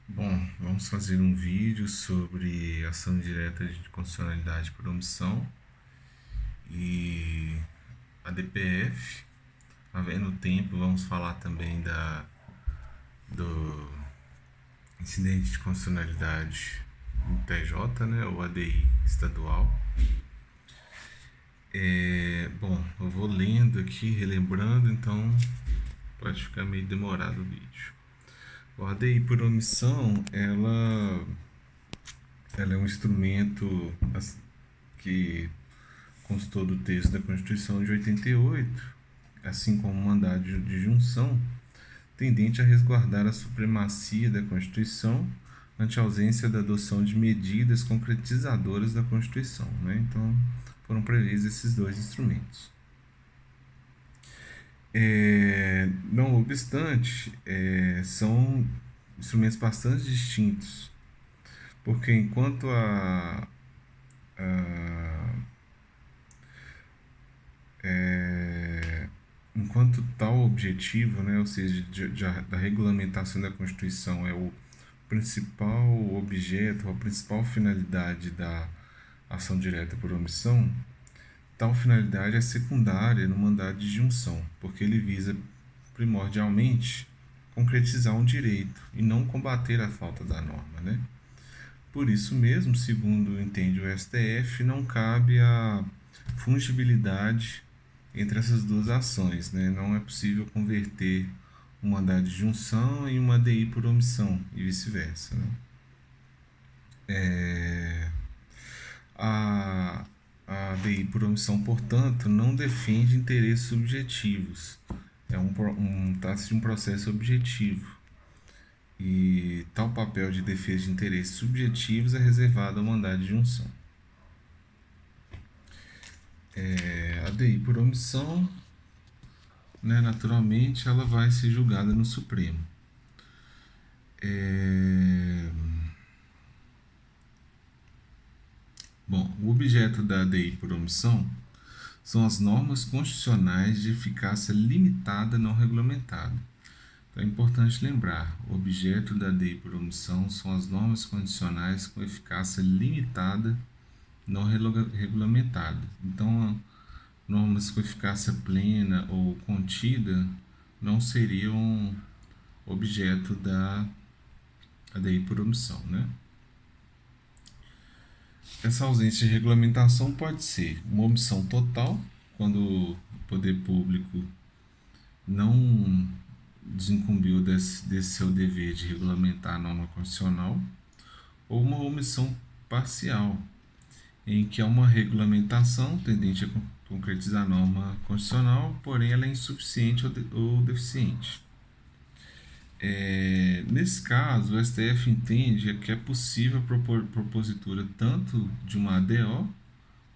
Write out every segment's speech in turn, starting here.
Bom, vamos fazer um vídeo sobre ação direta de constitucionalidade por omissão e a DPF. Havendo tempo, vamos falar também do incidente de constitucionalidade no TJ, né, ou ADI estadual. Bom, eu vou lendo aqui, relembrando, então pode ficar meio demorado o vídeo. A ADI por omissão, ela é um instrumento que constou do texto da Constituição de 88, assim como o mandado de junção, tendente a resguardar a supremacia da Constituição ante a ausência da adoção de medidas concretizadoras da Constituição. Né? Então, foram previstos esses dois instrumentos. Não obstante, são instrumentos bastante distintos, porque enquanto tal objetivo, né, ou seja, da regulamentação da Constituição é o principal objeto, a principal finalidade da ação direta por omissão, tal finalidade é secundária no mandado de junção, porque ele visa primordialmente concretizar um direito e não combater a falta da norma, né? Por isso mesmo, segundo entende o STF, não cabe a fungibilidade entre essas duas ações, né? Não é possível converter um mandado de junção em uma ADI por omissão e vice-versa, né? A ADI por omissão, portanto, não defende interesses subjetivos. Trata-se de um processo objetivo. E tal papel de defesa de interesses subjetivos é reservado ao mandado de junção. A ADI por omissão, né, naturalmente, ela vai ser julgada no Supremo. Bom, o objeto da ADI por omissão são as normas constitucionais de eficácia limitada não regulamentada. Então é importante lembrar, o objeto da ADI por omissão são as normas constitucionais com eficácia limitada não regulamentada. Então, normas com eficácia plena ou contida não seriam objeto da ADI por omissão, né? Essa ausência de regulamentação pode ser uma omissão total, quando o poder público não desincumbiu desse seu dever de regulamentar a norma constitucional, ou uma omissão parcial, em que há uma regulamentação tendente a concretizar a norma constitucional, porém ela é insuficiente ou deficiente. Nesse caso, o STF entende que é possível propor propositura tanto de uma ADO,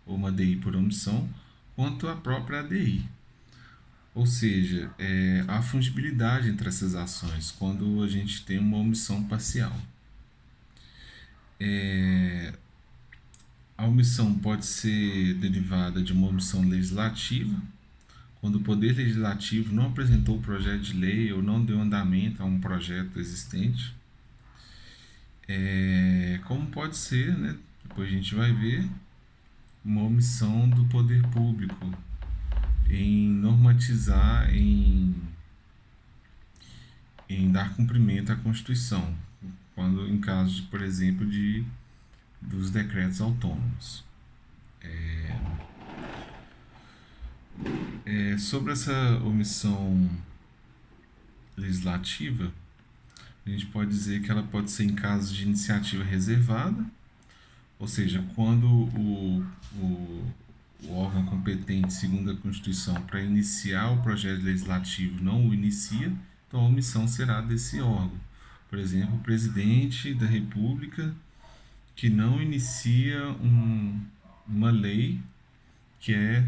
ou uma ADI por omissão, quanto a própria ADI. Ou seja, há fungibilidade entre essas ações quando a gente tem uma omissão parcial. A omissão pode ser derivada de uma omissão legislativa, quando o Poder Legislativo não apresentou o projeto de lei ou não deu andamento a um projeto existente. Como pode ser, né, depois a gente vai ver, uma omissão do poder público em normatizar, em dar cumprimento à Constituição, quando em caso, por exemplo, dos decretos autônomos. Sobre essa omissão legislativa, a gente pode dizer que ela pode ser em casos de iniciativa reservada, ou seja, quando o órgão competente, segundo a Constituição, para iniciar o projeto legislativo não o inicia, então a omissão será desse órgão. Por exemplo, o presidente da República que não inicia uma lei que é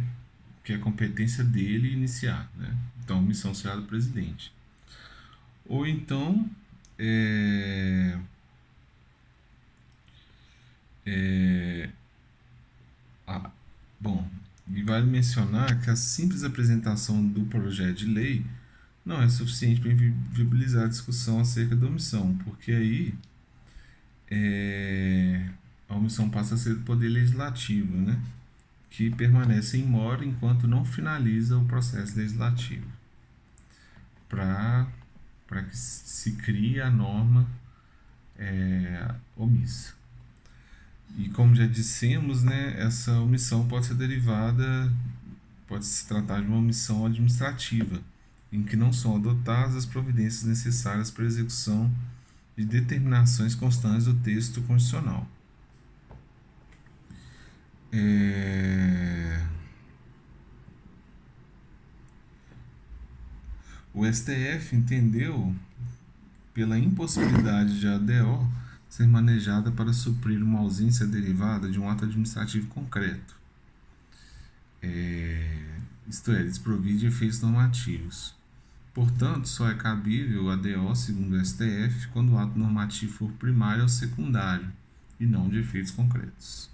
competência dele iniciar, né? Então, a omissão será do presidente. Ou então, bom, e vale mencionar que a simples apresentação do projeto de lei não é suficiente para viabilizar a discussão acerca da omissão, porque aí a omissão passa a ser do Poder Legislativo, né? Que permanece em mora enquanto não finaliza o processo legislativo, para que se crie a norma omissa. E como já dissemos, né, essa omissão pode ser derivada, pode se tratar de uma omissão administrativa, em que não são adotadas as providências necessárias para a execução de determinações constantes do texto constitucional. O STF entendeu pela impossibilidade de a ADO ser manejada para suprir uma ausência derivada de um ato administrativo concreto, isto é, desprovida de efeitos normativos. Portanto, só é cabível a ADO, segundo o STF, quando o ato normativo for primário ou secundário, e não de efeitos concretos.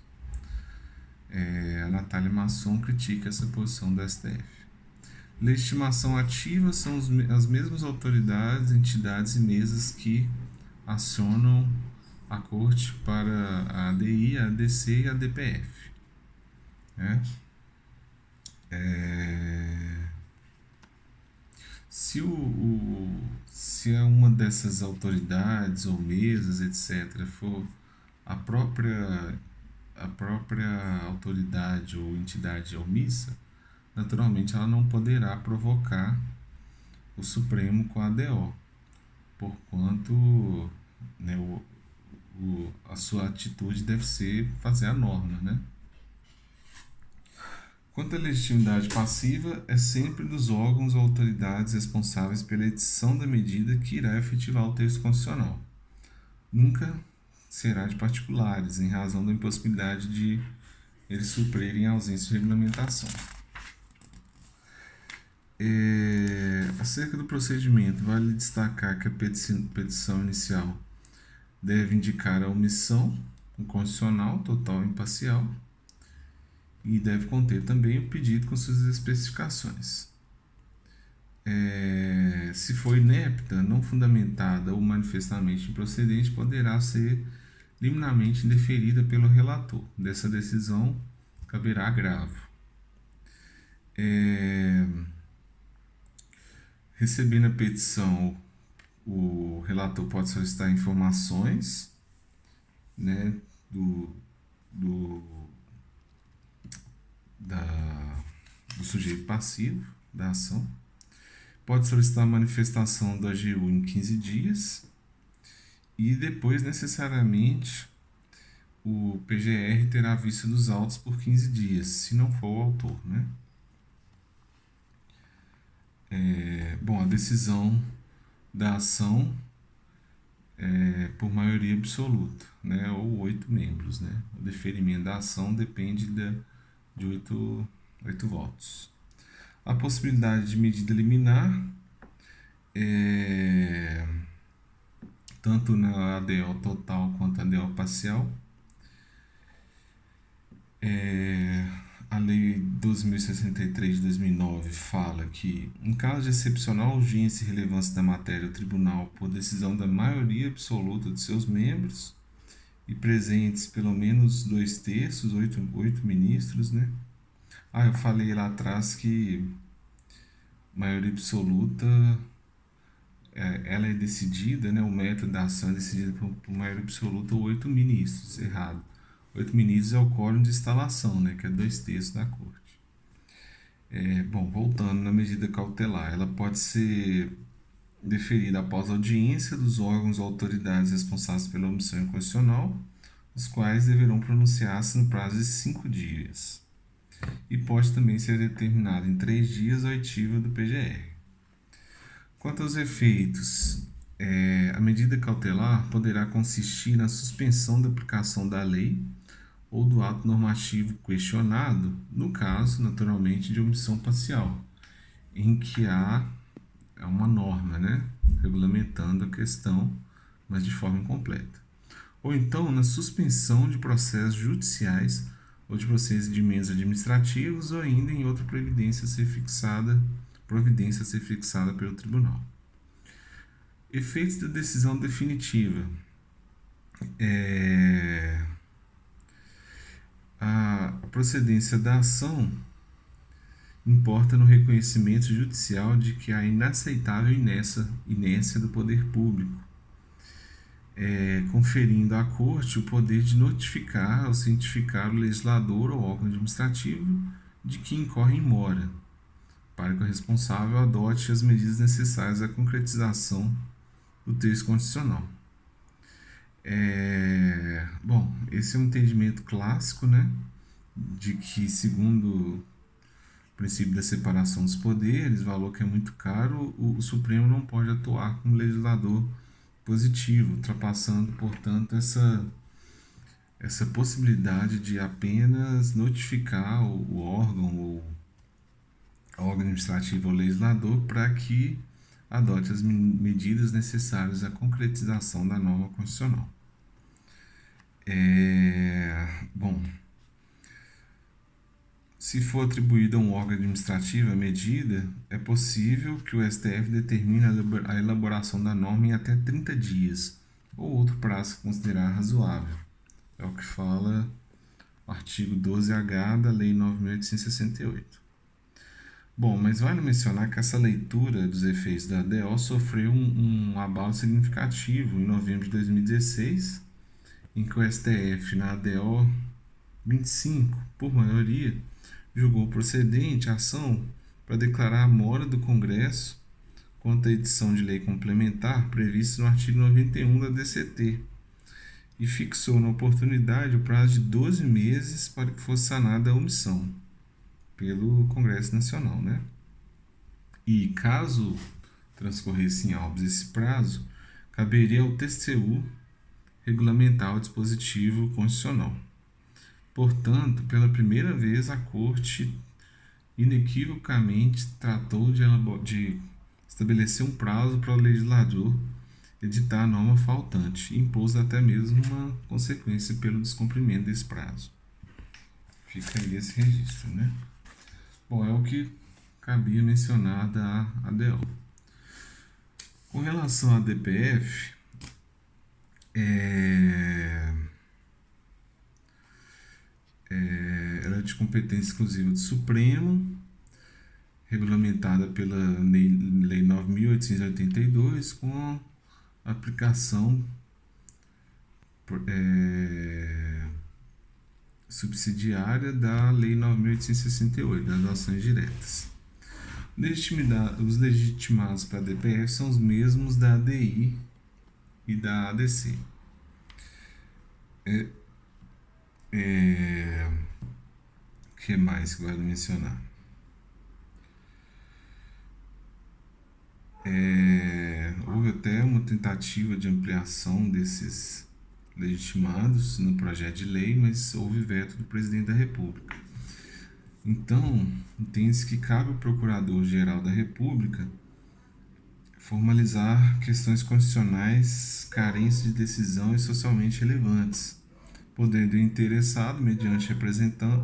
A Natália Masson critica essa posição do STF. Legitimação ativa são as mesmas autoridades, entidades e mesas que acionam a Corte para a ADI, a ADC e a DPF. Né? Se uma dessas autoridades ou mesas, etc., for a própria autoridade ou entidade omissa, naturalmente ela não poderá provocar o Supremo com a ADO, porquanto, né, a sua atitude deve ser fazer a norma, né? Quanto à legitimidade passiva, é sempre dos órgãos ou autoridades responsáveis pela edição da medida que irá efetivar o texto constitucional. Nunca será de particulares, em razão da impossibilidade de eles suprirem a ausência de regulamentação. Acerca do procedimento, vale destacar que a petição inicial deve indicar a omissão incondicional, total e imparcial, e deve conter também o pedido com suas especificações. Se for inepta, não fundamentada ou manifestamente improcedente, poderá ser liminarmente indeferida pelo relator. Dessa decisão caberá agravo. Recebendo a petição, o relator pode solicitar informações, né, do sujeito passivo da ação. Pode solicitar a manifestação do AGU em 15 dias e depois, necessariamente, o PGR terá vista dos autos por 15 dias, se não for o autor, né? A decisão da ação é por maioria absoluta, né? Ou 8 membros, né? O deferimento da ação depende de 8 votos. A possibilidade de medida liminar, tanto na ADO total quanto na ADO parcial. A Lei 12.063 de 2009 fala que, em caso de excepcional urgência e relevância da matéria, o tribunal, por decisão da maioria absoluta de seus membros e presentes pelo menos 2/3, 8 ministros, né? Eu falei lá atrás que maioria absoluta, ela é decidida, né? O método da ação é decidido por maioria absoluta ou 8 ministros, errado. 8 ministros é o quórum de instalação, né? Que é 2/3 da Corte. Voltando na medida cautelar, ela pode ser deferida após audiência dos órgãos ou autoridades responsáveis pela omissão inconstitucional, os quais deverão pronunciar-se no prazo de 5 dias. E pode também ser determinada em 3 dias a oitiva do PGR. Quanto aos efeitos, a medida cautelar poderá consistir na suspensão da aplicação da lei ou do ato normativo questionado, no caso, naturalmente, de omissão parcial, em que há uma norma, né, regulamentando a questão, mas de forma incompleta. Ou então na suspensão de processos judiciais ou de procedimentos administrativos, ou ainda em outra providência a ser fixada pelo tribunal. Efeitos da decisão definitiva. É, a procedência da ação importa no reconhecimento judicial de que há inaceitável inércia do poder público, conferindo à Corte o poder de notificar ou cientificar o legislador ou órgão administrativo de que incorre em mora, para que o responsável adote as medidas necessárias à concretização do texto constitucional. Bom, esse é um entendimento clássico, né, de que, segundo o princípio da separação dos poderes, valor que é muito caro, o Supremo não pode atuar como legislador positivo, ultrapassando, portanto, essa possibilidade de apenas notificar o órgão administrativo ou legislador para que adote as medidas necessárias à concretização da norma constitucional. Bom, se for atribuída a um órgão administrativo a medida, é possível que o STF determine a elaboração da norma em até 30 dias, ou outro prazo considerar razoável. É o que fala o artigo 12H da Lei 9.868. Bom, mas vale mencionar que essa leitura dos efeitos da ADO sofreu um abalo significativo em novembro de 2016, em que o STF, na ADO 25, por maioria, julgou procedente a ação para declarar a mora do Congresso quanto à edição de lei complementar prevista no artigo 91 da DCT e fixou na oportunidade o prazo de 12 meses para que fosse sanada a omissão pelo Congresso Nacional, né? E caso transcorresse em autos esse prazo, caberia ao TCU regulamentar o dispositivo constitucional. Portanto, pela primeira vez, a Corte inequivocamente tratou de estabelecer um prazo para o legislador editar a norma faltante e impôs até mesmo uma consequência pelo descumprimento desse prazo. Fica aí esse registro, né? Bom, é o que cabia mencionar da ADO. Com relação à DPF, ela é de competência exclusiva do Supremo, regulamentada pela Lei 9.882, com a aplicação subsidiária da Lei 9.868, das ações diretas. Os legitimados para a DPF são os mesmos da ADI e da ADC. O que mais que eu vale mencionar? Houve até uma tentativa de ampliação desses legitimados no projeto de lei, mas houve veto do presidente da República. Então, entende-se que cabe ao Procurador-Geral da República formalizar questões constitucionais carentes de decisão e socialmente relevantes, podendo o interessado, mediante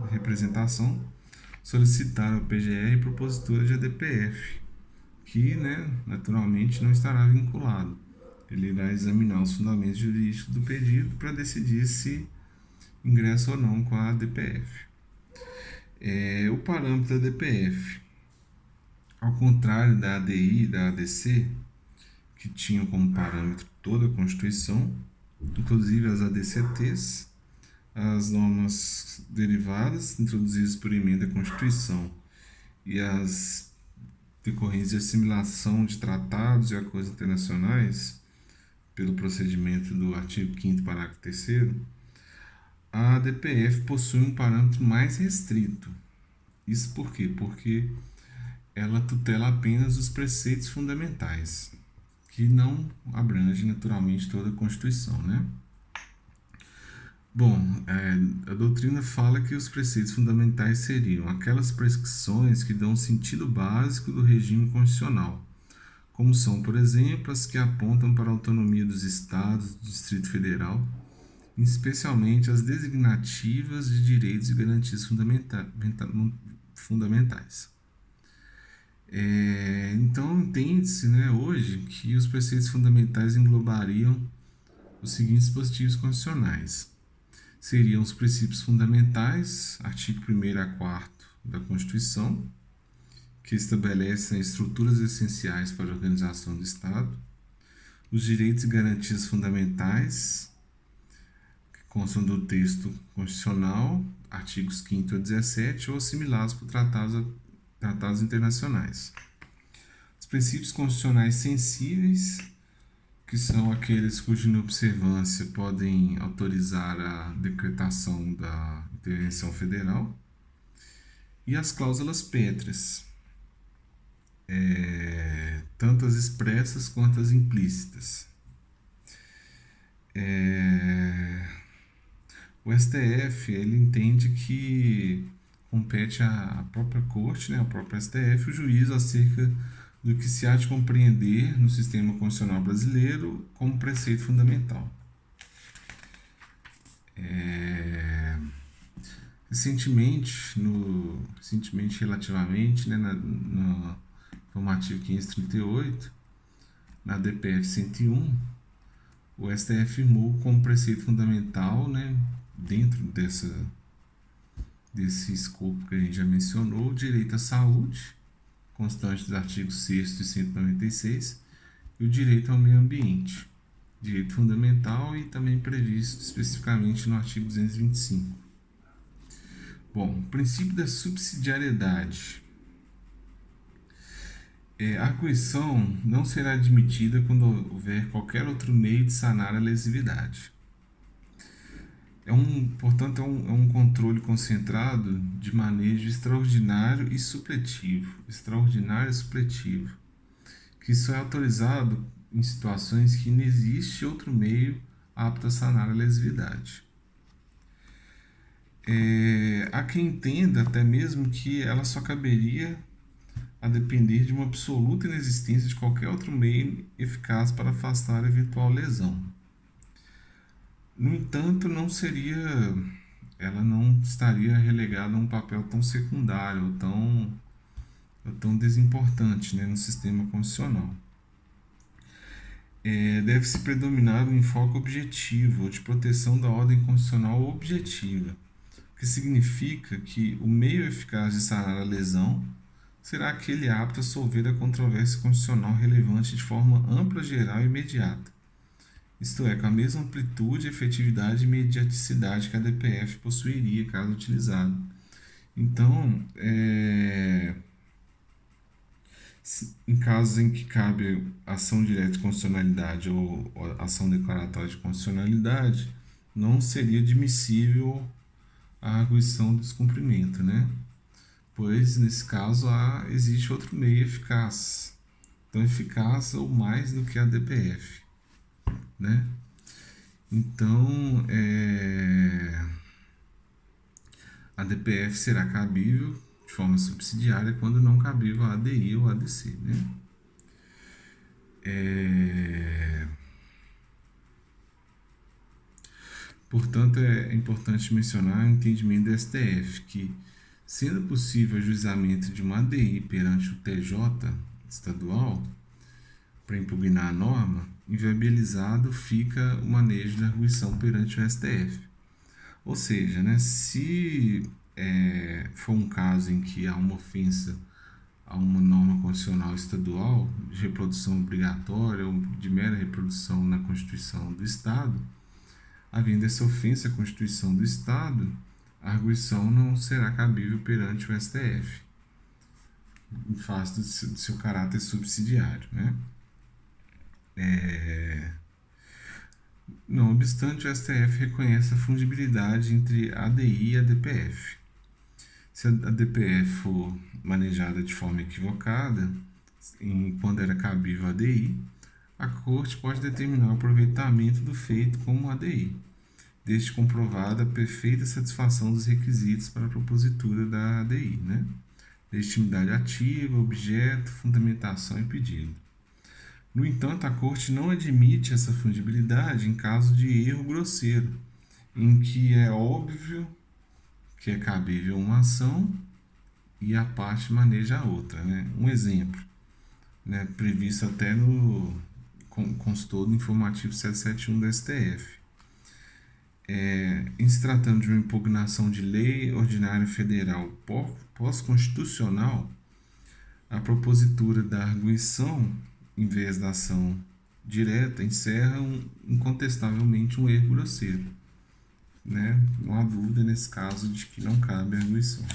representação, solicitar ao PGR propositura de ADPF, que, naturalmente, não estará vinculado. Ele irá examinar os fundamentos jurídicos do pedido para decidir se ingressa ou não com a ADPF. O parâmetro da ADPF, ao contrário da ADI e da ADC, que tinham como parâmetro toda a Constituição, inclusive as ADCTs, as normas derivadas introduzidas por emenda à Constituição e as decorrentes de assimilação de tratados e acordos internacionais pelo procedimento do artigo 5º, parágrafo 3º, a ADPF possui um parâmetro mais restrito. Isso por quê? Porque ela tutela apenas os preceitos fundamentais, que não abrange naturalmente toda a Constituição, né? Bom, a doutrina fala que os preceitos fundamentais seriam aquelas prescrições que dão sentido básico do regime constitucional, como são, por exemplo, as que apontam para a autonomia dos estados, do Distrito Federal, especialmente as designativas de direitos e garantias fundamentais. Então, entende-se, hoje que os preceitos fundamentais englobariam os seguintes dispositivos constitucionais. Seriam os princípios fundamentais, artigo 1º a 4º da Constituição, que estabelecem estruturas essenciais para a organização do Estado, os direitos e garantias fundamentais, que constam do texto constitucional, artigos 5º a 17, ou assimilados por tratados internacionais. Os princípios constitucionais sensíveis, que são aqueles cuja inobservância podem autorizar a decretação da intervenção federal, e as cláusulas pétreas, tanto as expressas quanto as implícitas. O STF ele entende que compete à própria Corte, né, ao próprio STF, o juízo acerca do que se há de compreender no sistema constitucional brasileiro como preceito fundamental. Relativamente, né, no informativo 538, na DPF 101, o STF afirmou como preceito fundamental, né, dentro desse escopo que a gente já mencionou, o direito à saúde, constante dos artigos 6º e 196, e o direito ao meio ambiente, direito fundamental e também previsto especificamente no artigo 225. Bom, o princípio da subsidiariedade. A arguição não será admitida quando houver qualquer outro meio de sanar a lesividade. Portanto, é um controle concentrado de manejo extraordinário e supletivo. Que só é autorizado em situações que não existe outro meio apto a sanar a lesividade. Há quem entenda até mesmo que ela só caberia a depender de uma absoluta inexistência de qualquer outro meio eficaz para afastar a eventual lesão. No entanto, ela não estaria relegada a um papel tão secundário ou tão desimportante, né, no sistema constitucional. Deve-se predominar um enfoque objetivo, ou de proteção da ordem constitucional objetiva, que significa que o meio eficaz de sanar a lesão será aquele apto a solver a controvérsia constitucional relevante de forma ampla, geral e imediata. Isto é, com a mesma amplitude, efetividade e imediaticidade que a DPF possuiria, caso utilizado. Então, em casos em que cabe ação direta de constitucionalidade ou ação declaratória de constitucionalidade, não seria admissível a arguição do descumprimento, né? Pois, nesse caso, existe outro meio eficaz, tão eficaz ou mais do que a DPF, né? Então, a DPF será cabível de forma subsidiária quando não cabível a ADI ou ADC, né? Portanto, é importante mencionar o entendimento do STF, que, sendo possível o ajuizamento de uma ADI perante o TJ estadual para impugnar a norma, inviabilizado fica o manejo da arguição perante o STF. Ou seja, né, se for um caso em que há uma ofensa a uma norma constitucional estadual de reprodução obrigatória ou de mera reprodução na Constituição do Estado, havendo essa ofensa à Constituição do Estado, a arguição não será cabível perante o STF, em face do seu caráter subsidiário, né? Não obstante, o STF reconhece a fungibilidade entre a ADI e a DPF. Se a DPF for manejada de forma equivocada, quando era cabível a ADI, a Corte pode determinar o aproveitamento do feito como ADI, desde comprovada a perfeita satisfação dos requisitos para a propositura da ADI, né? Legitimidade ativa, objeto, fundamentação e pedido. No entanto, a Corte não admite essa fungibilidade em caso de erro grosseiro, em que é óbvio que é cabível uma ação e a parte maneja a outra, né? Um exemplo, né, previsto até no constou no informativo 771 do STF. Em se tratando de uma impugnação de lei ordinária federal pós-constitucional, a propositura da arguição, em vez da ação direta, encerra incontestavelmente um erro grosseiro. Né? Não há dúvida nesse caso de que não cabe a arguição.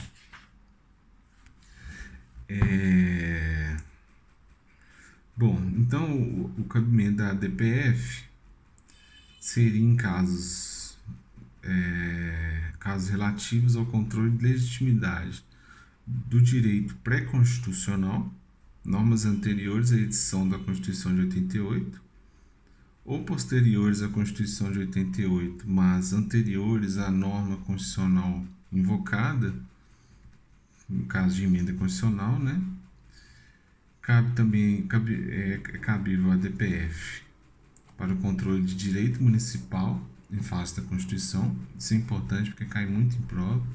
Bom, então o cabimento da DPF seria em casos relativos ao controle de legitimidade do direito pré-constitucional, normas anteriores à edição da Constituição de 88, ou posteriores à Constituição de 88, mas anteriores à norma constitucional invocada, no caso de emenda constitucional, né? É cabível a DPF para o controle de direito municipal em face da Constituição. Isso é importante porque cai muito em prova.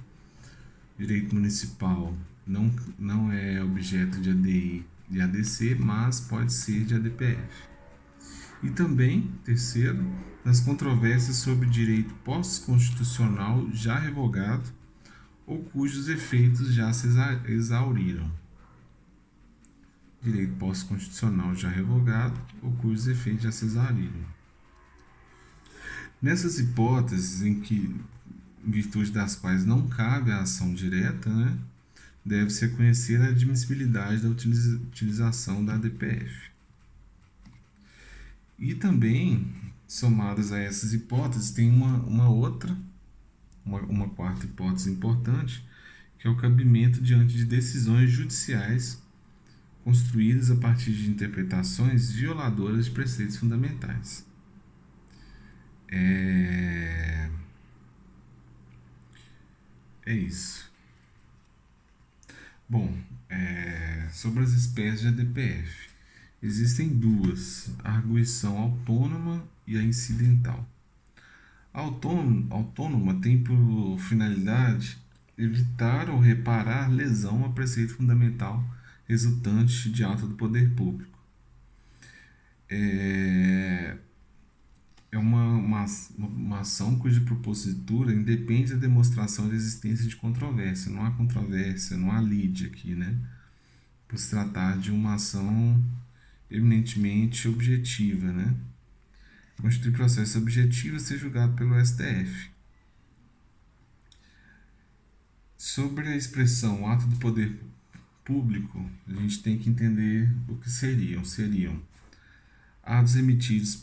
Direito municipal não é objeto de ADI e ADC, mas pode ser de ADPF. E também, terceiro, nas controvérsias sobre direito pós-constitucional já revogado ou cujos efeitos já se exauriram. Direito pós-constitucional já revogado ou cujos efeitos já se exauriram. Nessas hipóteses em virtude das quais não cabe a ação direta, né, deve-se reconhecer a admissibilidade da utilização da DPF. E também, somadas a essas hipóteses, tem uma quarta hipótese importante, que é o cabimento diante de decisões judiciais construídas a partir de interpretações violadoras de preceitos fundamentais. É isso. Bom, sobre as espécies de ADPF. Existem duas, a arguição autônoma e a incidental. A autônoma tem por finalidade evitar ou reparar lesão a preceito fundamental resultante de ato do poder público. É uma ação cuja propositura independe da demonstração da existência de controvérsia. Não há controvérsia, não há lide aqui, né? Por se tratar de uma ação eminentemente objetiva, né? Constitui processo objetivo a ser julgado pelo STF. Sobre a expressão ato do poder público, a gente tem que entender o que seriam. Seriam atos emitidos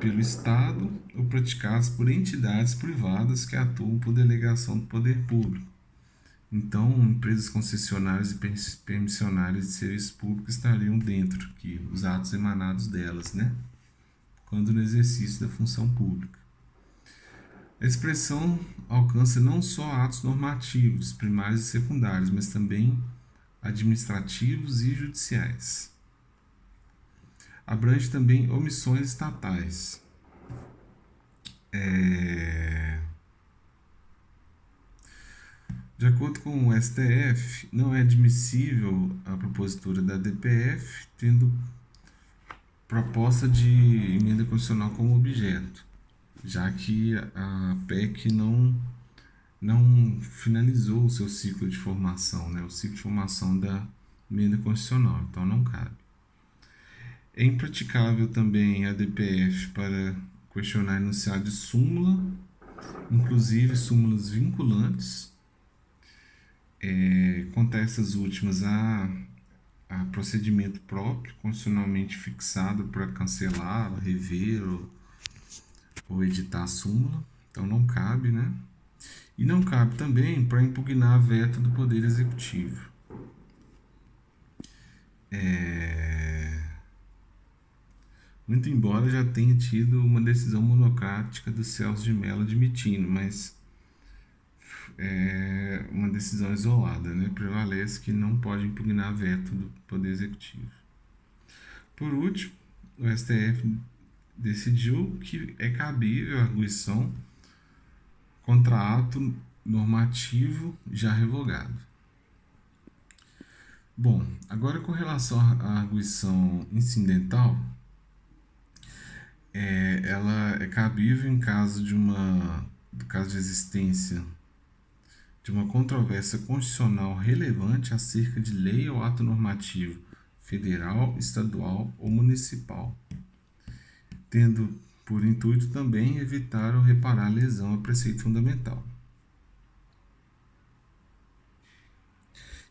pelo Estado ou praticados por entidades privadas que atuam por delegação do poder público. Então, empresas concessionárias e permissionárias de serviço público estariam dentro aqui, os atos emanados delas, né? Quando no exercício da função pública. A expressão alcança não só atos normativos, primários e secundários, mas também administrativos e judiciais. Abrange também omissões estatais. De acordo com o STF, não é admissível a propositura da DPF tendo proposta de emenda constitucional como objeto, já que a PEC não finalizou o seu ciclo de formação, né? O ciclo de formação da emenda constitucional, então não cabe. É impraticável também a DPF para questionar enunciado de súmula, inclusive súmulas vinculantes. Quanto a essas últimas, há procedimento próprio, constitucionalmente fixado para cancelar, rever ou editar a súmula, então não cabe, né? E não cabe também para impugnar veto do Poder Executivo. Muito embora já tenha tido uma decisão monocrática do Celso de Mello admitindo, mas é uma decisão isolada, né? Prevalece que não pode impugnar veto do Poder Executivo. Por último, o STF decidiu que é cabível a arguição contra ato normativo já revogado. Bom, agora com relação à arguição incidental, ela é cabível em caso de existência de uma controvérsia constitucional relevante acerca de lei ou ato normativo federal, estadual ou municipal, tendo por intuito também evitar ou reparar lesão a preceito fundamental.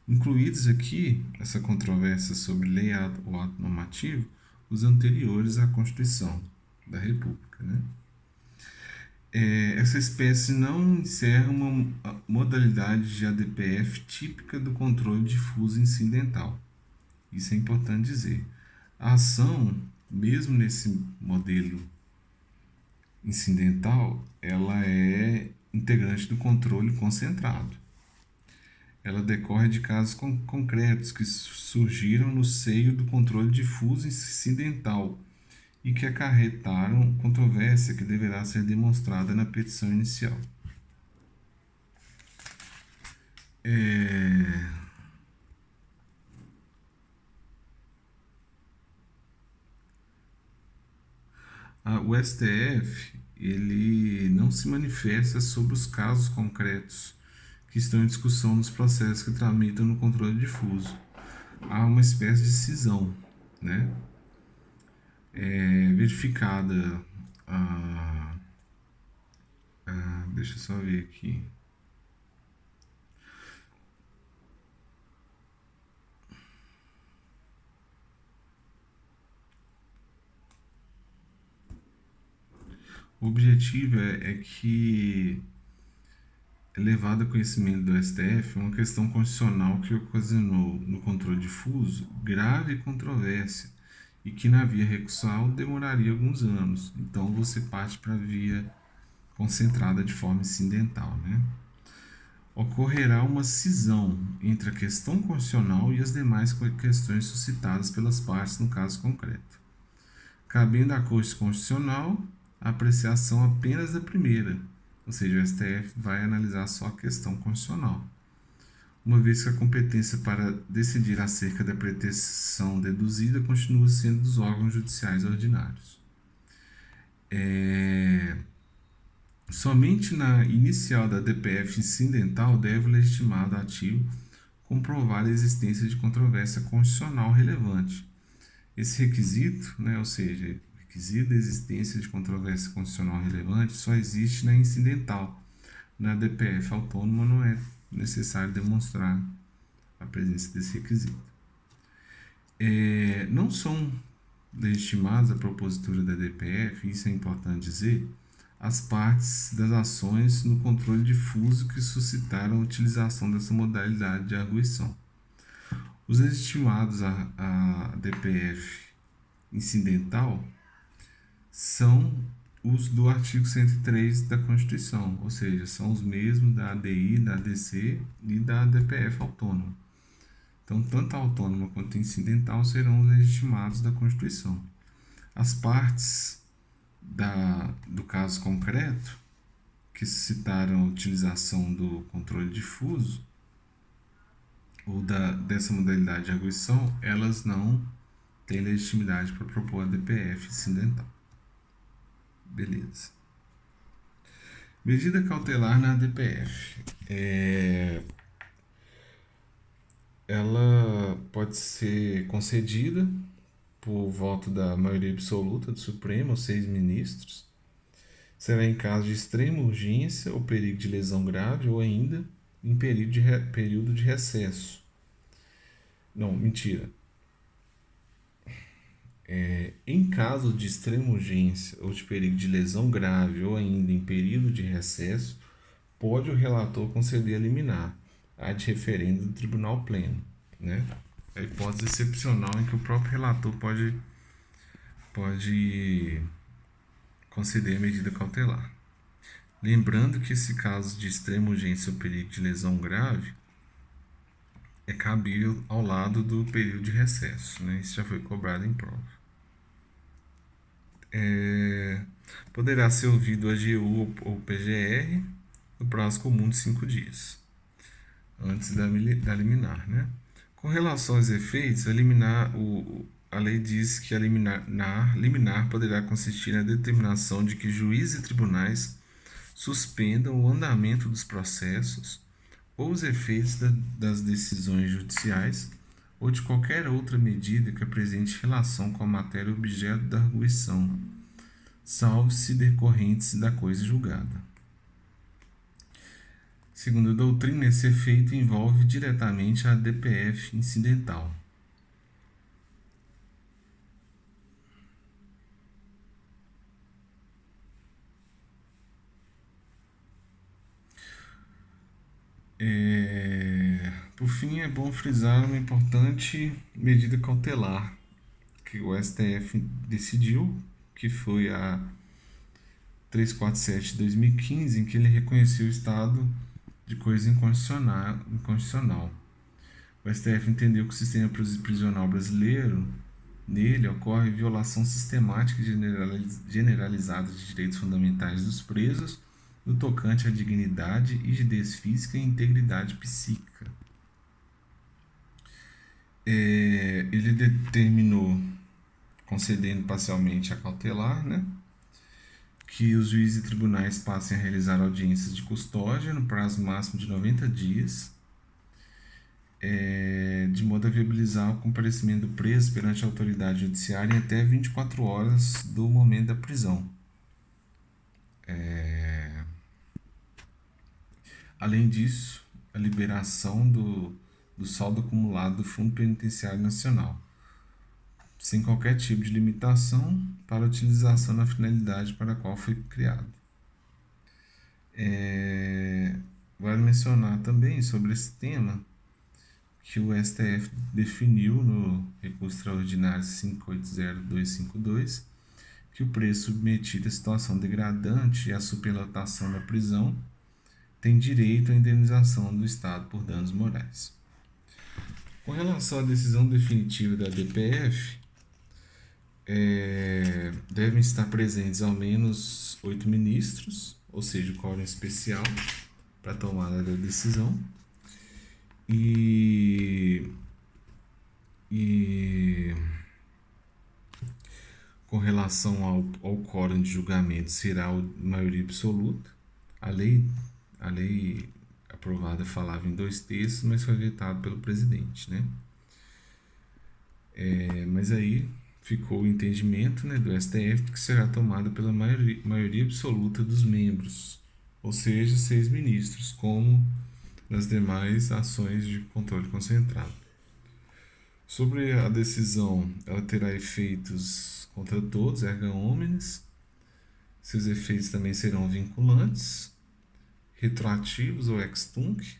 Incluídos aqui, essa controvérsia sobre lei ou ato normativo, os anteriores à Constituição da República. Né? Essa espécie não encerra uma modalidade de ADPF típica do controle difuso incidental. Isso é importante dizer. A ação, mesmo nesse modelo incidental, ela é integrante do controle concentrado. Ela decorre de casos concretos que surgiram no seio do controle difuso incidental e que acarretaram controvérsia que deverá ser demonstrada na petição inicial. O STF ele não se manifesta sobre os casos concretos que estão em discussão nos processos que tramitam no controle difuso. Há uma espécie de cisão, né? Verificada deixa eu só ver aqui. O objetivo é que é levado a conhecimento do STF uma questão constitucional que ocasionou no controle difuso grave controvérsia e que na via recursal demoraria alguns anos. Então você parte para a via concentrada de forma incidental. Né? Ocorrerá uma cisão entre a questão constitucional e as demais questões suscitadas pelas partes no caso concreto, cabendo à Corte Constitucional a apreciação apenas da primeira, ou seja, o STF vai analisar só a questão constitucional, uma vez que a competência para decidir acerca da pretensão deduzida continua sendo dos órgãos judiciais ordinários. Somente na inicial da DPF incidental deve o legitimado ativo comprovar a existência de controvérsia constitucional relevante. Esse requisito, ou seja, o requisito da existência de controvérsia constitucional relevante só existe na incidental. Na DPF autônoma não é necessário demonstrar a presença desse requisito. Não são legitimadas a propositura da DPF, isso é importante dizer, as partes das ações no controle difuso que suscitaram a utilização dessa modalidade de arguição. Os legitimados a DPF incidental são os do artigo 103 da Constituição, ou seja, são os mesmos da ADI, da ADC e da DPF autônoma. Então, tanto a autônoma quanto a incidental serão legitimados da Constituição. As partes do caso concreto, que suscitaram a utilização do controle difuso, ou dessa modalidade de arguição, elas não têm legitimidade para propor a DPF incidental. Beleza. Medida cautelar na DPF. Ela pode ser concedida por voto da maioria absoluta do Supremo, ou 6 ministros. Será em caso de extrema urgência ou perigo de lesão grave, ou ainda em período de recesso. Não, mentira. Em caso de extrema urgência ou de perigo de lesão grave, ou ainda em período de recesso, pode o relator conceder a liminar, ad referendo do Tribunal Pleno. Né? A hipótese excepcional em que o próprio relator pode conceder a medida cautelar. Lembrando que esse caso de extrema urgência ou perigo de lesão grave é cabível ao lado do período de recesso. Né? Isso já foi cobrado em prova. Poderá ser ouvido a AGU ou PGR no prazo comum de 5 dias, antes da liminar. Né? Com relação aos efeitos, a liminar, a lei diz que a liminar poderá consistir na determinação de que juízes e tribunais suspendam o andamento dos processos ou os efeitos das decisões judiciais ou de qualquer outra medida que apresente relação com a matéria objeto da arguição, salvo-se decorrentes da coisa julgada. Segundo a doutrina, esse efeito envolve diretamente a DPF incidental. Por fim, é bom frisar uma importante medida cautelar que o STF decidiu, que foi a 347 de 2015, em que ele reconheceu o estado de coisa inconstitucional. O STF entendeu que o sistema prisional brasileiro, nele ocorre violação sistemática e generalizada de direitos fundamentais dos presos, no tocante à dignidade, rigidez física e integridade psíquica. Ele determinou, concedendo parcialmente a cautelar, né, que os juízes e tribunais passem a realizar audiências de custódia no prazo máximo de 90 dias, de modo a viabilizar o comparecimento do preso perante a autoridade judiciária em até 24 horas do momento da prisão. Além disso, a liberação do saldo acumulado do Fundo Penitenciário Nacional, sem qualquer tipo de limitação para a utilização na finalidade para a qual foi criado. Vale mencionar também sobre esse tema que o STF definiu no recurso extraordinário 580252 que o preso submetido à situação degradante e à superlotação da prisão tem direito à indenização do Estado por danos morais. Com relação à decisão definitiva da DPF, devem estar presentes ao menos 8 ministros, ou seja, o quórum especial para a tomada da decisão. E com relação ao quórum de julgamento, será a maioria absoluta. A lei aprovada falava em 2/3, mas foi vetado pelo presidente, né? Mas aí ficou o entendimento, né, do STF que será tomada pela maioria absoluta dos membros, ou seja, 6 ministros, como nas demais ações de controle concentrado. Sobre a decisão, ela terá efeitos contra todos, erga omnes. Seus efeitos também serão vinculantes, retroativos ou ex tunc,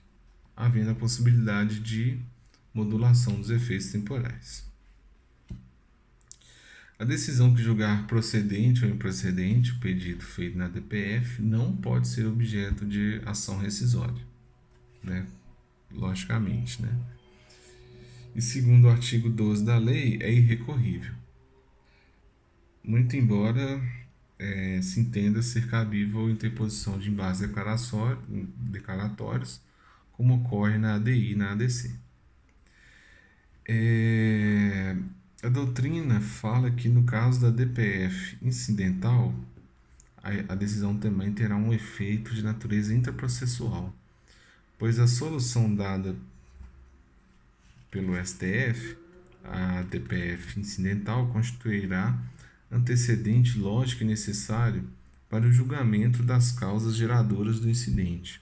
havendo a possibilidade de modulação dos efeitos temporais. A decisão que julgar procedente ou improcedente o pedido feito na DPF não pode ser objeto de ação rescisória, né? Logicamente, né? E segundo o artigo 12 da lei, é irrecorrível, muito embora se entenda ser cabível a interposição de embases declaratórios, como ocorre na ADI e na ADC. A doutrina fala que no caso da DPF incidental, a decisão também terá um efeito de natureza intraprocessual, pois a solução dada pelo STF, a DPF incidental, constituirá antecedente lógico e necessário para o julgamento das causas geradoras do incidente.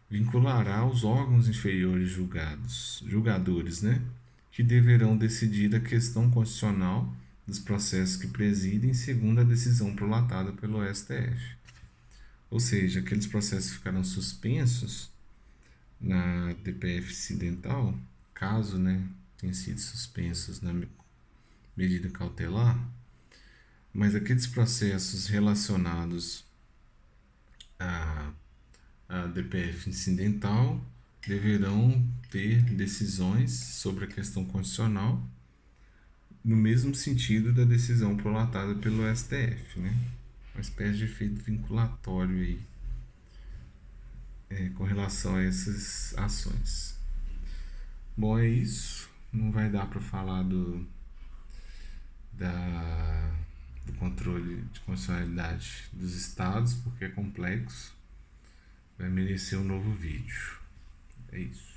Vinculará os órgãos inferiores julgadores, né, que deverão decidir a questão constitucional dos processos que presidem segundo a decisão prolatada pelo STF. Ou seja, aqueles processos ficarão suspensos na DPF incidental, caso, né, tenham sido suspensos na medida cautelar, mas aqueles processos relacionados à DPF incidental deverão ter decisões sobre a questão constitucional no mesmo sentido da decisão prolatada pelo STF, né? Uma espécie de efeito vinculatório aí, com relação a essas ações. Bom, é isso. Não vai dar para falar do controle de constitucionalidade dos estados, porque é complexo, vai merecer um novo vídeo. É isso.